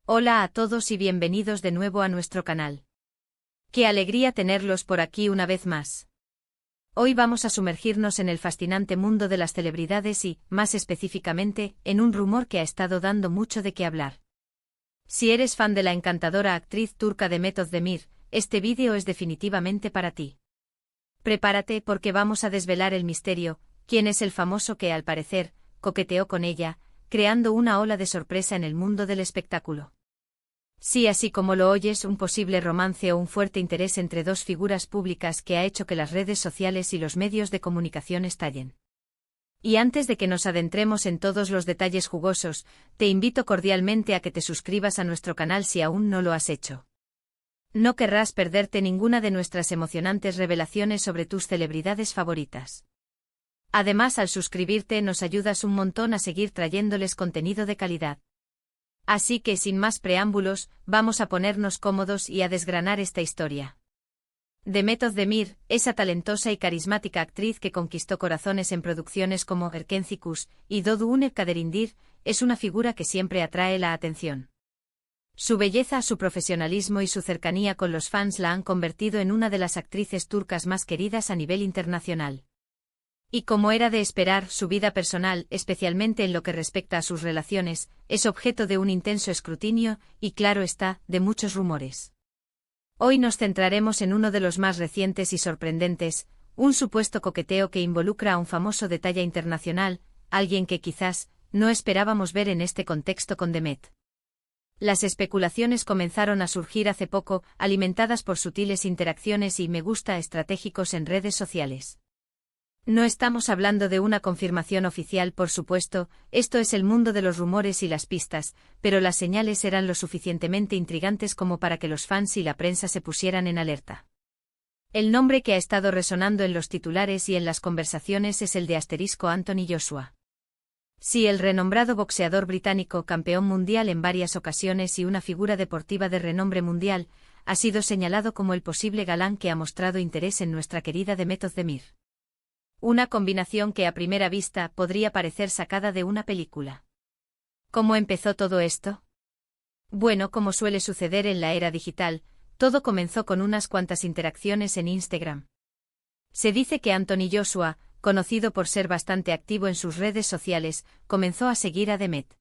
Hola a todos y bienvenidos de nuevo a nuestro canal. Qué alegría tenerlos por aquí una vez más. Hoy vamos a sumergirnos en el fascinante mundo de las celebridades y, más específicamente, en un rumor que ha estado dando mucho de qué hablar. Si eres fan de la encantadora actriz turca Demet Özdemir, este vídeo es definitivamente para ti. Prepárate porque vamos a desvelar el misterio, quién es el famoso que al parecer, coqueteó con ella, creando una ola de sorpresa en el mundo del espectáculo. Sí, así como lo oyes, un posible romance o un fuerte interés entre dos figuras públicas que ha hecho que las redes sociales y los medios de comunicación estallen. Y antes de que nos adentremos en todos los detalles jugosos, te invito cordialmente a que te suscribas a nuestro canal si aún no lo has hecho. No querrás perderte ninguna de nuestras emocionantes revelaciones sobre tus celebridades favoritas. Además, al suscribirte nos ayudas un montón a seguir trayéndoles contenido de calidad. Así que sin más preámbulos, vamos a ponernos cómodos y a desgranar esta historia. Demet Özdemir, esa talentosa y carismática actriz que conquistó corazones en producciones como Erkenci y Doğu Kaderindir, es una figura que siempre atrae la atención. Su belleza, su profesionalismo y su cercanía con los fans la han convertido en una de las actrices turcas más queridas a nivel internacional. Y como era de esperar, su vida personal, especialmente en lo que respecta a sus relaciones, es objeto de un intenso escrutinio y, claro está, de muchos rumores. Hoy nos centraremos en uno de los más recientes y sorprendentes, un supuesto coqueteo que involucra a un famoso de talla internacional, alguien que quizás no esperábamos ver en este contexto con Demet. Las especulaciones comenzaron a surgir hace poco, alimentadas por sutiles interacciones y me gusta estratégicos en redes sociales. No estamos hablando de una confirmación oficial, por supuesto, esto es el mundo de los rumores y las pistas, pero las señales eran lo suficientemente intrigantes como para que los fans y la prensa se pusieran en alerta. El nombre que ha estado resonando en los titulares y en las conversaciones es el de Anthony Joshua. Sí, el renombrado boxeador británico, campeón mundial en varias ocasiones y una figura deportiva de renombre mundial, ha sido señalado como el posible galán que ha mostrado interés en nuestra querida Demet Özdemir. Una combinación que a primera vista podría parecer sacada de una película. ¿Cómo empezó todo esto? Bueno, como suele suceder en la era digital, todo comenzó con unas cuantas interacciones en Instagram. Se dice que Anthony Joshua, conocido por ser bastante activo en sus redes sociales, comenzó a seguir a Demet.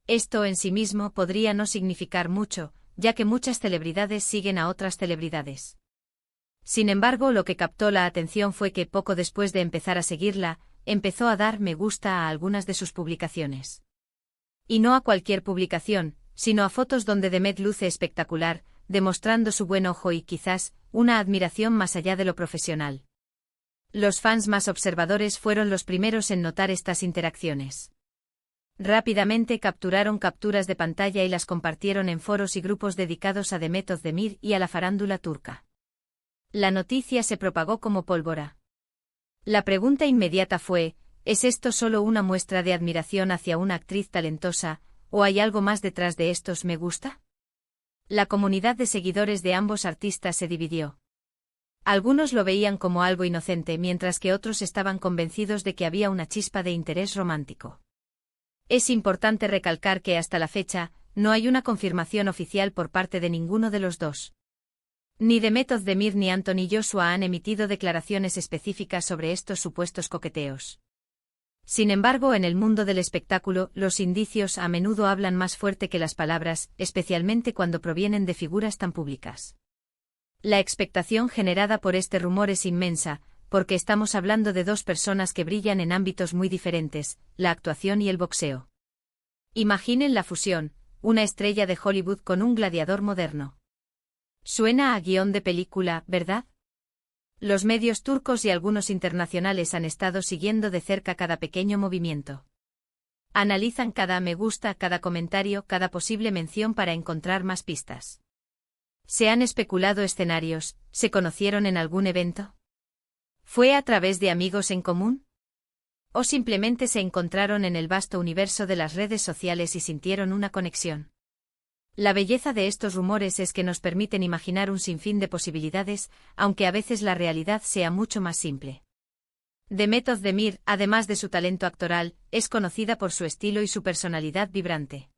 Esto en sí mismo podría no significar mucho, ya que muchas celebridades siguen a otras celebridades. Sin embargo, lo que captó la atención fue que poco después de empezar a seguirla, empezó a dar me gusta a algunas de sus publicaciones. Y no a cualquier publicación, sino a fotos donde Demet luce espectacular, demostrando su buen ojo y quizás, una admiración más allá de lo profesional. Los fans más observadores fueron los primeros en notar estas interacciones. Rápidamente capturaron capturas de pantalla y las compartieron en foros y grupos dedicados a Demet Özdemir y a la farándula turca. La noticia se propagó como pólvora. La pregunta inmediata fue, ¿es esto solo una muestra de admiración hacia una actriz talentosa, o hay algo más detrás de estos me gusta? La comunidad de seguidores de ambos artistas se dividió. Algunos lo veían como algo inocente, mientras que otros estaban convencidos de que había una chispa de interés romántico. Es importante recalcar que hasta la fecha, no hay una confirmación oficial por parte de ninguno de los dos. Ni Demet Özdemir ni Anthony Joshua han emitido declaraciones específicas sobre estos supuestos coqueteos. Sin embargo, en el mundo del espectáculo, los indicios a menudo hablan más fuerte que las palabras, especialmente cuando provienen de figuras tan públicas. La expectación generada por este rumor es inmensa, porque estamos hablando de dos personas que brillan en ámbitos muy diferentes, la actuación y el boxeo. Imaginen la fusión, una estrella de Hollywood con un gladiador moderno. Suena a guión de película, ¿verdad? Los medios turcos y algunos internacionales han estado siguiendo de cerca cada pequeño movimiento. Analizan cada me gusta, cada comentario, cada posible mención para encontrar más pistas. ¿Se han especulado escenarios? ¿Se conocieron en algún evento? ¿Fue a través de amigos en común? ¿O simplemente se encontraron en el vasto universo de las redes sociales y sintieron una conexión? La belleza de estos rumores es que nos permiten imaginar un sinfín de posibilidades, aunque a veces la realidad sea mucho más simple. Demet Özdemir, además de su talento actoral, es conocida por su estilo y su personalidad vibrante.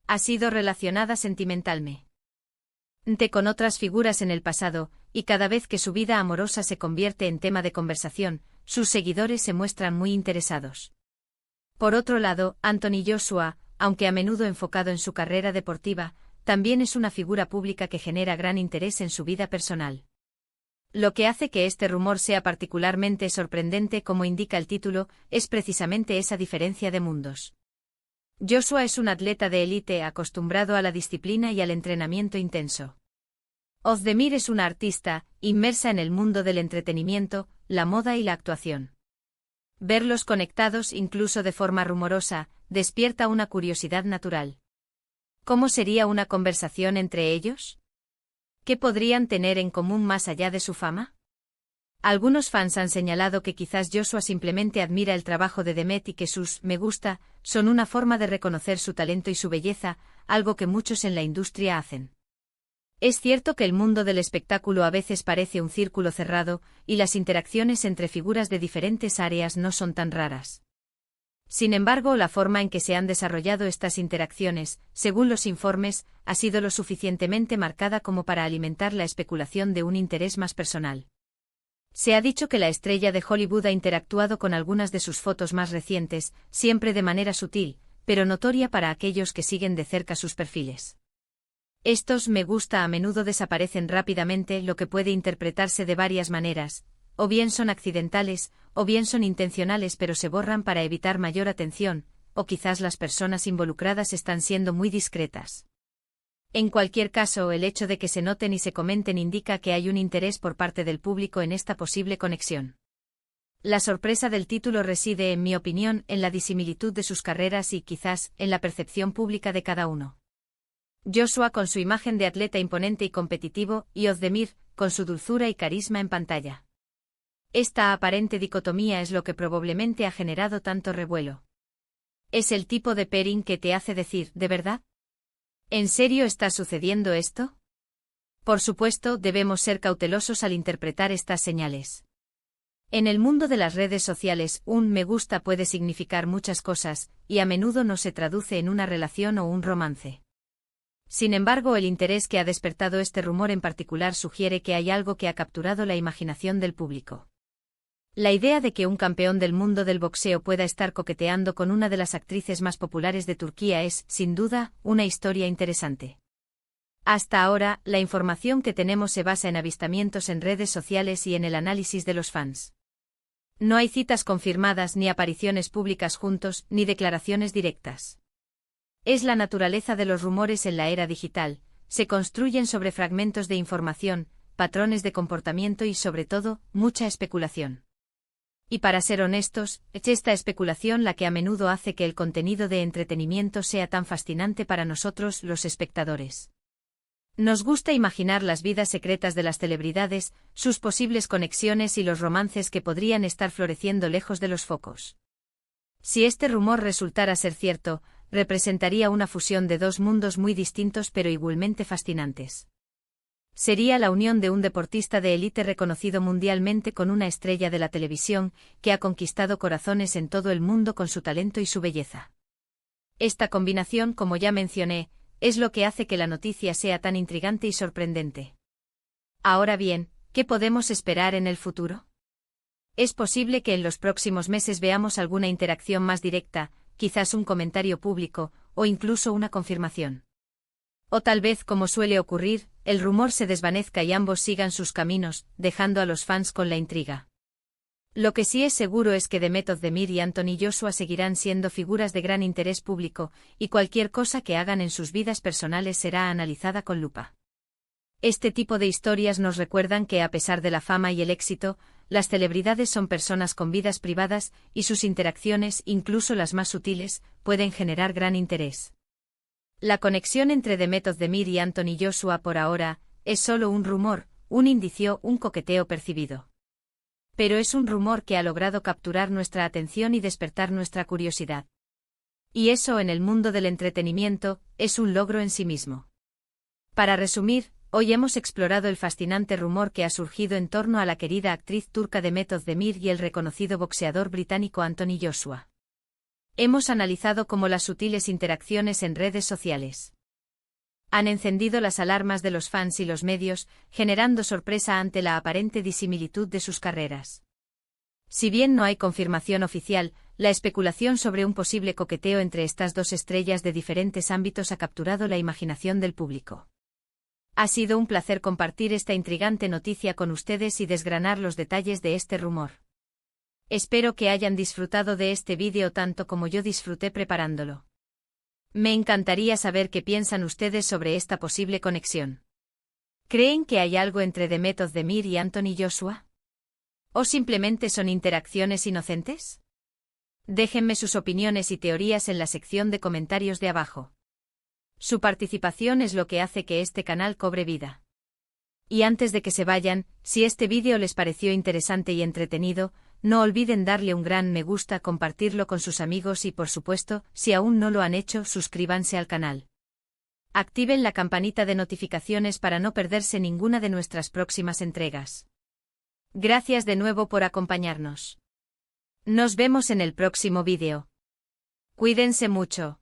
Ha sido relacionada sentimentalmente con otras figuras en el pasado, y cada vez que su vida amorosa se convierte en tema de conversación, sus seguidores se muestran muy interesados. Por otro lado, Anthony Joshua, aunque a menudo enfocado en su carrera deportiva, también es una figura pública que genera gran interés en su vida personal. Lo que hace que este rumor sea particularmente sorprendente, como indica el título, es precisamente esa diferencia de mundos. Joshua es un atleta de élite acostumbrado a la disciplina y al entrenamiento intenso. Özdemir es una artista, inmersa en el mundo del entretenimiento, la moda y la actuación. Verlos conectados, incluso de forma rumorosa, despierta una curiosidad natural. ¿Cómo sería una conversación entre ellos? ¿Qué podrían tener en común más allá de su fama? Algunos fans han señalado que quizás Joshua simplemente admira el trabajo de Demet y que sus "me gusta" son una forma de reconocer su talento y su belleza, algo que muchos en la industria hacen. Es cierto que el mundo del espectáculo a veces parece un círculo cerrado, y las interacciones entre figuras de diferentes áreas no son tan raras. Sin embargo, la forma en que se han desarrollado estas interacciones, según los informes, ha sido lo suficientemente marcada como para alimentar la especulación de un interés más personal. Se ha dicho que la estrella de Hollywood ha interactuado con algunas de sus fotos más recientes, siempre de manera sutil, pero notoria para aquellos que siguen de cerca sus perfiles. Estos "me gusta" a menudo desaparecen rápidamente, lo que puede interpretarse de varias maneras, o bien son accidentales, o bien son intencionales pero se borran para evitar mayor atención, o quizás las personas involucradas están siendo muy discretas. En cualquier caso, el hecho de que se noten y se comenten indica que hay un interés por parte del público en esta posible conexión. La sorpresa del título reside, en mi opinión, en la disimilitud de sus carreras y, quizás, en la percepción pública de cada uno. Joshua con su imagen de atleta imponente y competitivo, y Özdemir, con su dulzura y carisma en pantalla. Esta aparente dicotomía es lo que probablemente ha generado tanto revuelo. ¿Es el tipo de pairing que te hace decir, ¿de verdad? ¿En serio está sucediendo esto? Por supuesto, debemos ser cautelosos al interpretar estas señales. En el mundo de las redes sociales, un "me gusta" puede significar muchas cosas, y a menudo no se traduce en una relación o un romance. Sin embargo, el interés que ha despertado este rumor en particular sugiere que hay algo que ha capturado la imaginación del público. La idea de que un campeón del mundo del boxeo pueda estar coqueteando con una de las actrices más populares de Turquía es, sin duda, una historia interesante. Hasta ahora, la información que tenemos se basa en avistamientos en redes sociales y en el análisis de los fans. No hay citas confirmadas, ni apariciones públicas juntos, ni declaraciones directas. Es la naturaleza de los rumores en la era digital, se construyen sobre fragmentos de información, patrones de comportamiento y, sobre todo, mucha especulación. Y para ser honestos, es esta especulación la que a menudo hace que el contenido de entretenimiento sea tan fascinante para nosotros, los espectadores. Nos gusta imaginar las vidas secretas de las celebridades, sus posibles conexiones y los romances que podrían estar floreciendo lejos de los focos. Si este rumor resultara ser cierto, representaría una fusión de dos mundos muy distintos pero igualmente fascinantes. Sería la unión de un deportista de élite reconocido mundialmente con una estrella de la televisión, que ha conquistado corazones en todo el mundo con su talento y su belleza. Esta combinación, como ya mencioné, es lo que hace que la noticia sea tan intrigante y sorprendente. Ahora bien, ¿qué podemos esperar en el futuro? Es posible que en los próximos meses veamos alguna interacción más directa, quizás un comentario público, o incluso una confirmación. O tal vez, como suele ocurrir, el rumor se desvanezca y ambos sigan sus caminos, dejando a los fans con la intriga. Lo que sí es seguro es que Demet Özdemir y Anthony Joshua seguirán siendo figuras de gran interés público, y cualquier cosa que hagan en sus vidas personales será analizada con lupa. Este tipo de historias nos recuerdan que, a pesar de la fama y el éxito, las celebridades son personas con vidas privadas, y sus interacciones, incluso las más sutiles, pueden generar gran interés. La conexión entre Demet Özdemir y Anthony Joshua por ahora es solo un rumor, un indicio, un coqueteo percibido. Pero es un rumor que ha logrado capturar nuestra atención y despertar nuestra curiosidad. Y eso, en el mundo del entretenimiento, es un logro en sí mismo. Para resumir, hoy hemos explorado el fascinante rumor que ha surgido en torno a la querida actriz turca Demet Özdemir y el reconocido boxeador británico Anthony Joshua. Hemos analizado cómo las sutiles interacciones en redes sociales han encendido las alarmas de los fans y los medios, generando sorpresa ante la aparente disimilitud de sus carreras. Si bien no hay confirmación oficial, la especulación sobre un posible coqueteo entre estas dos estrellas de diferentes ámbitos ha capturado la imaginación del público. Ha sido un placer compartir esta intrigante noticia con ustedes y desgranar los detalles de este rumor. Espero que hayan disfrutado de este vídeo tanto como yo disfruté preparándolo. Me encantaría saber qué piensan ustedes sobre esta posible conexión. ¿Creen que hay algo entre Demet Özdemir y Anthony Joshua? ¿O simplemente son interacciones inocentes? Déjenme sus opiniones y teorías en la sección de comentarios de abajo. Su participación es lo que hace que este canal cobre vida. Y antes de que se vayan, si este vídeo les pareció interesante y entretenido, no olviden darle un gran me gusta, compartirlo con sus amigos y por supuesto, si aún no lo han hecho, suscríbanse al canal. Activen la campanita de notificaciones para no perderse ninguna de nuestras próximas entregas. Gracias de nuevo por acompañarnos. Nos vemos en el próximo vídeo. Cuídense mucho.